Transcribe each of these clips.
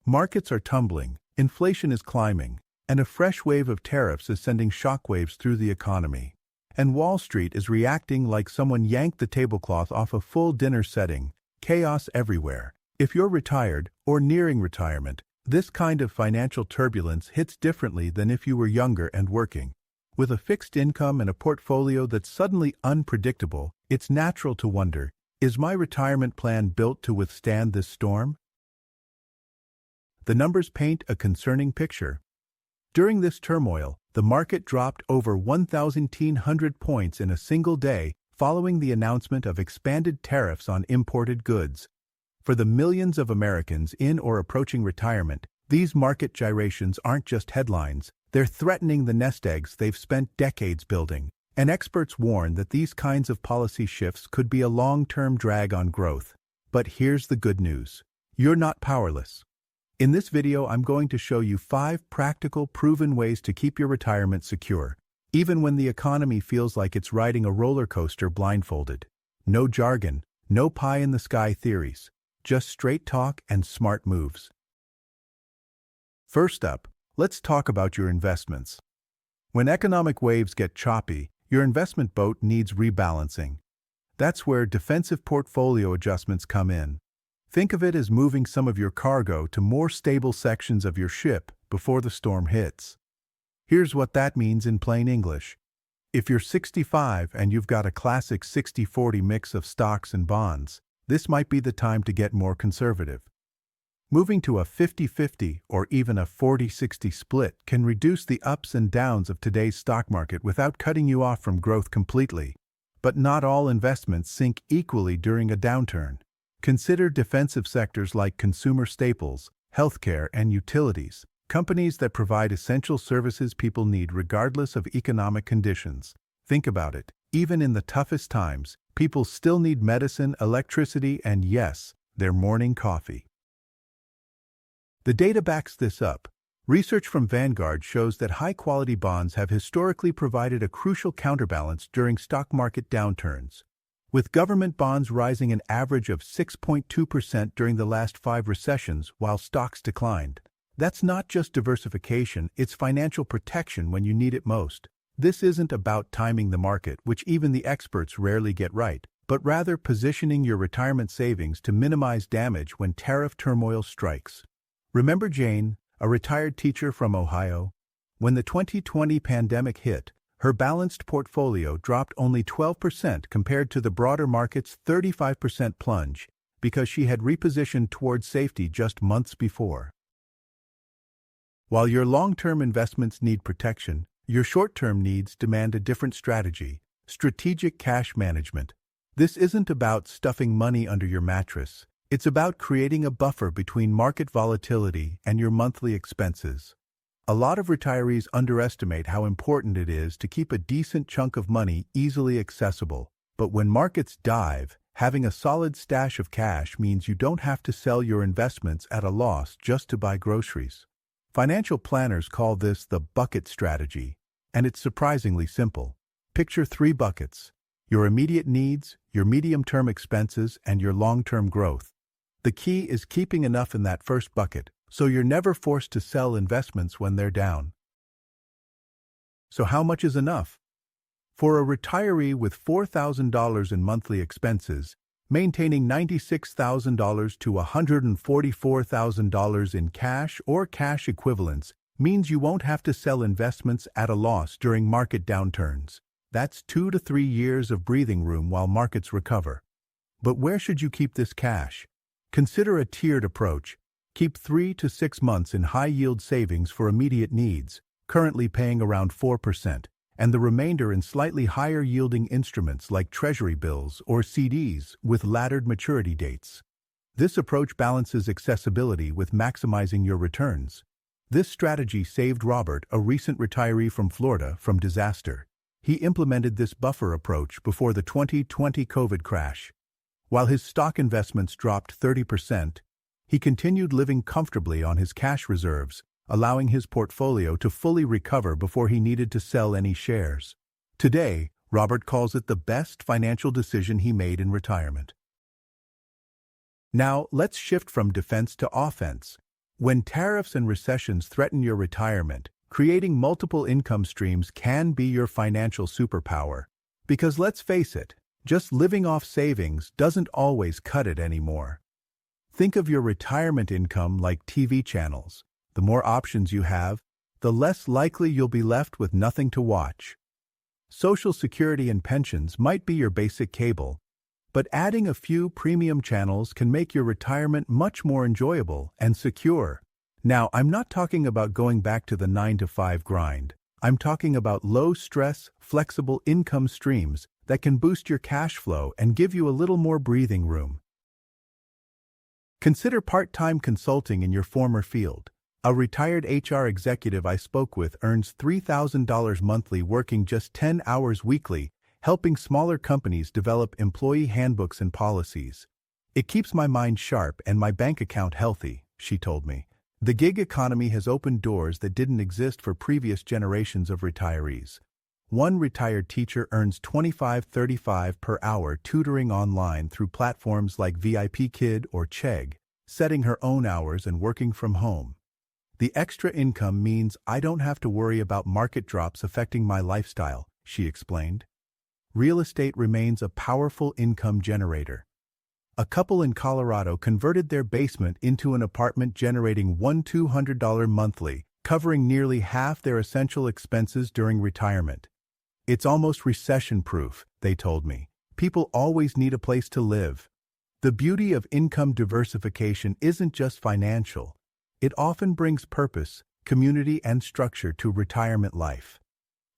Markets are tumbling, inflation is climbing, and a fresh wave of tariffs is sending shockwaves through the economy. And Wall Street is reacting like someone yanked the tablecloth off a full dinner setting, chaos everywhere. If you're retired or nearing retirement, this kind of financial turbulence hits differently than if you were younger and working. With a fixed income and a portfolio that's suddenly unpredictable, it's natural to wonder, is my retirement plan built to withstand this storm? The numbers paint a concerning picture. During this turmoil, the market dropped over 1,100 points in a single day following the announcement of expanded tariffs on imported goods. For the millions of Americans in or approaching retirement, these market gyrations aren't just headlines, they're threatening the nest eggs they've spent decades building. And experts warn that these kinds of policy shifts could be a long-term drag on growth. But here's the good news. You're not powerless. In this video, I'm going to show you 5 practical, proven ways to keep your retirement secure, even when the economy feels like it's riding a roller coaster blindfolded. No jargon, no pie-in-the-sky theories, just straight talk and smart moves. First up, let's talk about your investments. When economic waves get choppy, your investment boat needs rebalancing. That's where defensive portfolio adjustments come in. Think of it as moving some of your cargo to more stable sections of your ship before the storm hits. Here's what that means in plain English. If you're 65 and you've got a classic 60-40 mix of stocks and bonds, this might be the time to get more conservative. Moving to a 50-50 or even a 40-60 split can reduce the ups and downs of today's stock market without cutting you off from growth completely. But not all investments sink equally during a downturn. Consider defensive sectors like consumer staples, healthcare, and utilities, companies that provide essential services people need regardless of economic conditions. Think about it. Even in the toughest times, people still need medicine, electricity, and yes, their morning coffee. The data backs this up. Research from Vanguard shows that high-quality bonds have historically provided a crucial counterbalance during stock market downturns. With government bonds rising an average of 6.2% during the last 5 recessions while stocks declined. That's not just diversification, it's financial protection when you need it most. This isn't about timing the market, which even the experts rarely get right, but rather positioning your retirement savings to minimize damage when tariff turmoil strikes. Remember Jane, a retired teacher from Ohio? When the 2020 pandemic hit, her balanced portfolio dropped only 12% compared to the broader market's 35% plunge because she had repositioned towards safety just months before. While your long-term investments need protection, your short-term needs demand a different strategy: strategic cash management. This isn't about stuffing money under your mattress. It's about creating a buffer between market volatility and your monthly expenses. A lot of retirees underestimate how important it is to keep a decent chunk of money easily accessible. But when markets dive, having a solid stash of cash means you don't have to sell your investments at a loss just to buy groceries. Financial planners call this the bucket strategy, and it's surprisingly simple. Picture 3 buckets: your immediate needs, your medium-term expenses, and your long-term growth. The key is keeping enough in that first bucket, so you're never forced to sell investments when they're down. So how much is enough? For a retiree with $4,000 in monthly expenses, maintaining $96,000 to $144,000 in cash or cash equivalents means you won't have to sell investments at a loss during market downturns. That's 2 to 3 years of breathing room while markets recover. But where should you keep this cash? Consider a tiered approach. Keep 3 to 6 months in high-yield savings for immediate needs, currently paying around 4%, and the remainder in slightly higher-yielding instruments like Treasury bills or CDs with laddered maturity dates. This approach balances accessibility with maximizing your returns. This strategy saved Robert, a recent retiree from Florida, from disaster. He implemented this buffer approach before the 2020 COVID crash. While his stock investments dropped 30%, he continued living comfortably on his cash reserves, allowing his portfolio to fully recover before he needed to sell any shares. Today, Robert calls it the best financial decision he made in retirement. Now, let's shift from defense to offense. When tariffs and recessions threaten your retirement, creating multiple income streams can be your financial superpower. Because let's face it, just living off savings doesn't always cut it anymore. Think of your retirement income like TV channels. The more options you have, the less likely you'll be left with nothing to watch. Social Security and pensions might be your basic cable, but adding a few premium channels can make your retirement much more enjoyable and secure. Now, I'm not talking about going back to the 9-to-5 grind. I'm talking about low-stress, flexible income streams that can boost your cash flow and give you a little more breathing room. Consider part-time consulting in your former field. A retired HR executive I spoke with earns $3,000 monthly working just 10 hours weekly, helping smaller companies develop employee handbooks and policies. It keeps my mind sharp and my bank account healthy, she told me. The gig economy has opened doors that didn't exist for previous generations of retirees. One retired teacher earns $25-35 per hour tutoring online through platforms like VIP Kid or Chegg, setting her own hours and working from home. The extra income means I don't have to worry about market drops affecting my lifestyle, she explained. Real estate remains a powerful income generator. A couple in Colorado converted their basement into an apartment generating $1,200 monthly, covering nearly half their essential expenses during retirement. It's almost recession-proof, they told me. People always need a place to live. The beauty of income diversification isn't just financial. It often brings purpose, community, and structure to retirement life.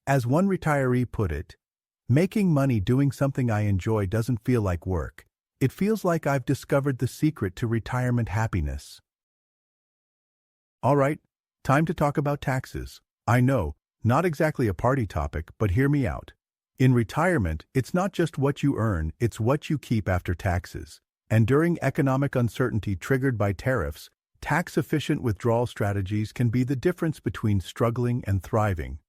As one retiree put it, making money doing something I enjoy doesn't feel like work. It feels like I've discovered the secret to retirement happiness. All right, time to talk about taxes. I know, not exactly a party topic, but hear me out. In retirement, it's not just what you earn, it's what you keep after taxes. And during economic uncertainty triggered by tariffs, tax-efficient withdrawal strategies can be the difference between struggling and thriving.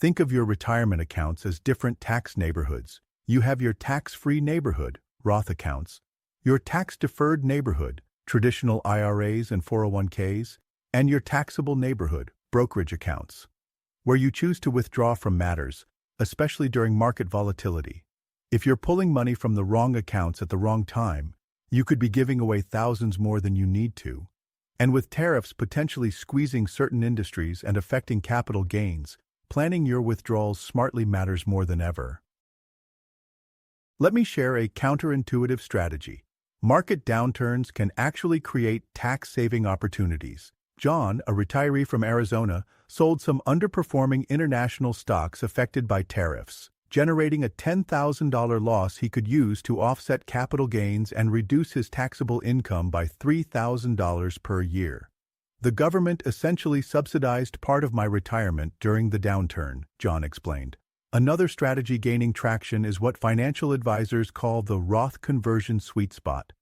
Think of your retirement accounts as different tax neighborhoods. You have your tax-free neighborhood, Roth accounts, your tax-deferred neighborhood, traditional IRAs and 401ks, and your taxable neighborhood, brokerage accounts. Where you choose to withdraw from matters, especially during market volatility. If you're pulling money from the wrong accounts at the wrong time, you could be giving away thousands more than you need to. And with tariffs potentially squeezing certain industries and affecting capital gains, planning your withdrawals smartly matters more than ever. Let me share a counterintuitive strategy. Market downturns can actually create tax-saving opportunities. John, a retiree from Arizona, sold some underperforming international stocks affected by tariffs, generating a $10,000 loss he could use to offset capital gains and reduce his taxable income by $3,000 per year. The government essentially subsidized part of my retirement during the downturn, John explained. Another strategy gaining traction is what financial advisors call the Roth conversion sweet spot.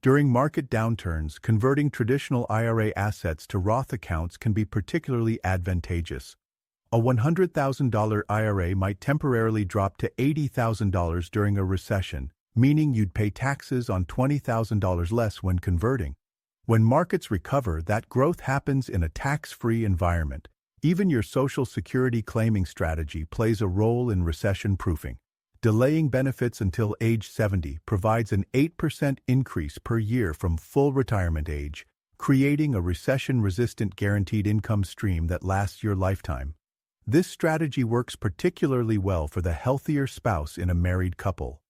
During market downturns, converting traditional IRA assets to Roth accounts can be particularly advantageous. A $100,000 IRA might temporarily drop to $80,000 during a recession, meaning you'd pay taxes on $20,000 less when converting. When markets recover, that growth happens in a tax-free environment. Even your Social Security claiming strategy plays a role in recession-proofing. Delaying benefits until age 70 provides an 8% increase per year from full retirement age, creating a recession-resistant guaranteed income stream that lasts your lifetime. This strategy works particularly well for the healthier spouse in a married couple.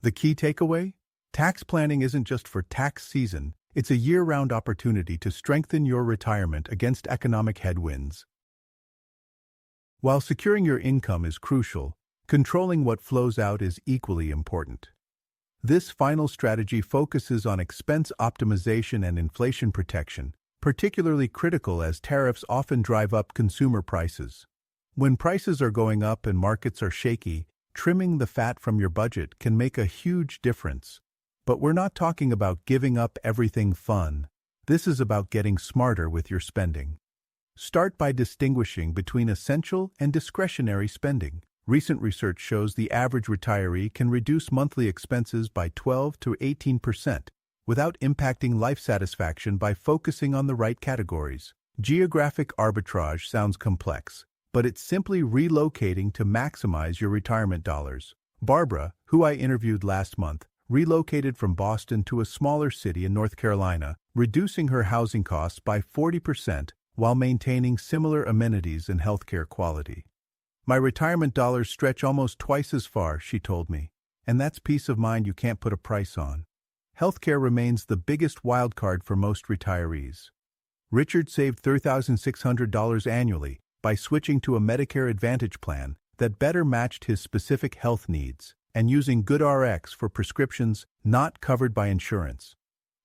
The key takeaway? Tax planning isn't just for tax season, it's a year-round opportunity to strengthen your retirement against economic headwinds. While securing your income is crucial, controlling what flows out is equally important. This final strategy focuses on expense optimization and inflation protection, particularly critical as tariffs often drive up consumer prices. When prices are going up and markets are shaky, trimming the fat from your budget can make a huge difference. But we're not talking about giving up everything fun. This is about getting smarter with your spending. Start by distinguishing between essential and discretionary spending. Recent research shows the average retiree can reduce monthly expenses by 12 to 18%, without impacting life satisfaction by focusing on the right categories. Geographic arbitrage sounds complex, but it's simply relocating to maximize your retirement dollars. Barbara, who I interviewed last month, relocated from Boston to a smaller city in North Carolina, reducing her housing costs by 40% while maintaining similar amenities and healthcare quality. My retirement dollars stretch almost twice as far, she told me, and that's peace of mind you can't put a price on. Healthcare remains the biggest wild card for most retirees. Richard saved $3,600 annually by switching to a Medicare Advantage plan that better matched his specific health needs and using GoodRx for prescriptions not covered by insurance.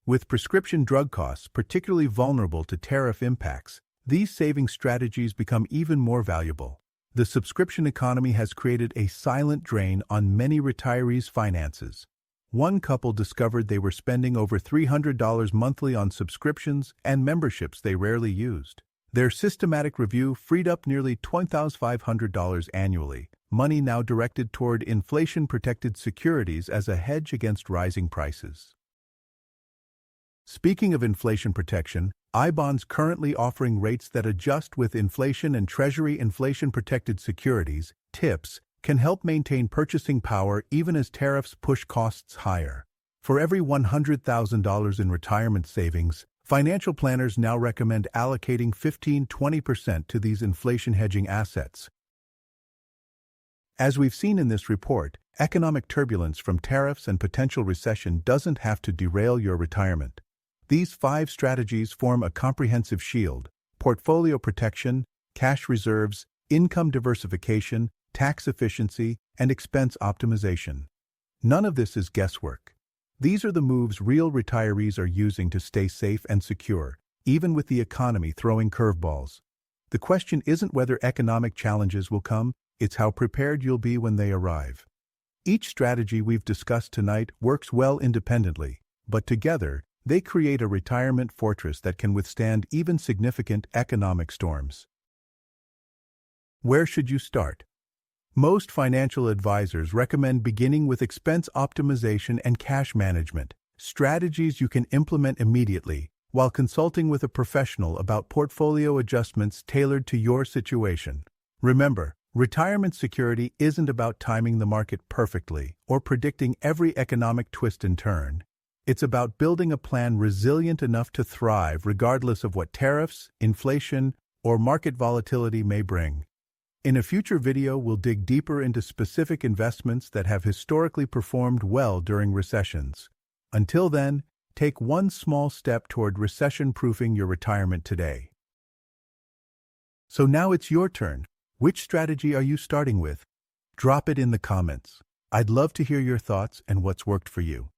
With prescription drug costs particularly vulnerable to tariff impacts, these saving strategies become even more valuable. The subscription economy has created a silent drain on many retirees' finances. One couple discovered they were spending over $300 monthly on subscriptions and memberships they rarely used. Their systematic review freed up nearly $2,500 annually, money now directed toward inflation-protected securities as a hedge against rising prices. Speaking of inflation protection, I-bonds currently offering rates that adjust with inflation, and Treasury inflation-protected securities, TIPS, can help maintain purchasing power even as tariffs push costs higher. For every $100,000 in retirement savings, financial planners now recommend allocating 15–20% to these inflation-hedging assets. As we've seen in this report, economic turbulence from tariffs and potential recession doesn't have to derail your retirement. These 5 strategies form a comprehensive shield: portfolio protection, cash reserves, income diversification, tax efficiency, and expense optimization. None of this is guesswork. These are the moves real retirees are using to stay safe and secure, even with the economy throwing curveballs. The question isn't whether economic challenges will come, it's how prepared you'll be when they arrive. Each strategy we've discussed tonight works well independently, but together, they create a retirement fortress that can withstand even significant economic storms. Where should you start? Most financial advisors recommend beginning with expense optimization and cash management, strategies you can implement immediately, while consulting with a professional about portfolio adjustments tailored to your situation. Remember, retirement security isn't about timing the market perfectly or predicting every economic twist and turn. It's about building a plan resilient enough to thrive regardless of what tariffs, inflation, or market volatility may bring. In a future video, we'll dig deeper into specific investments that have historically performed well during recessions. Until then, take one small step toward recession-proofing your retirement today. So now it's your turn. Which strategy are you starting with? Drop it in the comments. I'd love to hear your thoughts and what's worked for you.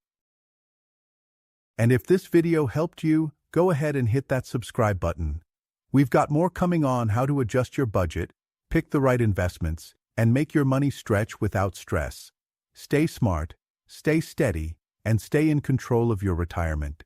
And if this video helped you, go ahead and hit that subscribe button. We've got more coming on how to adjust your budget, pick the right investments, and make your money stretch without stress. Stay smart, stay steady, and stay in control of your retirement.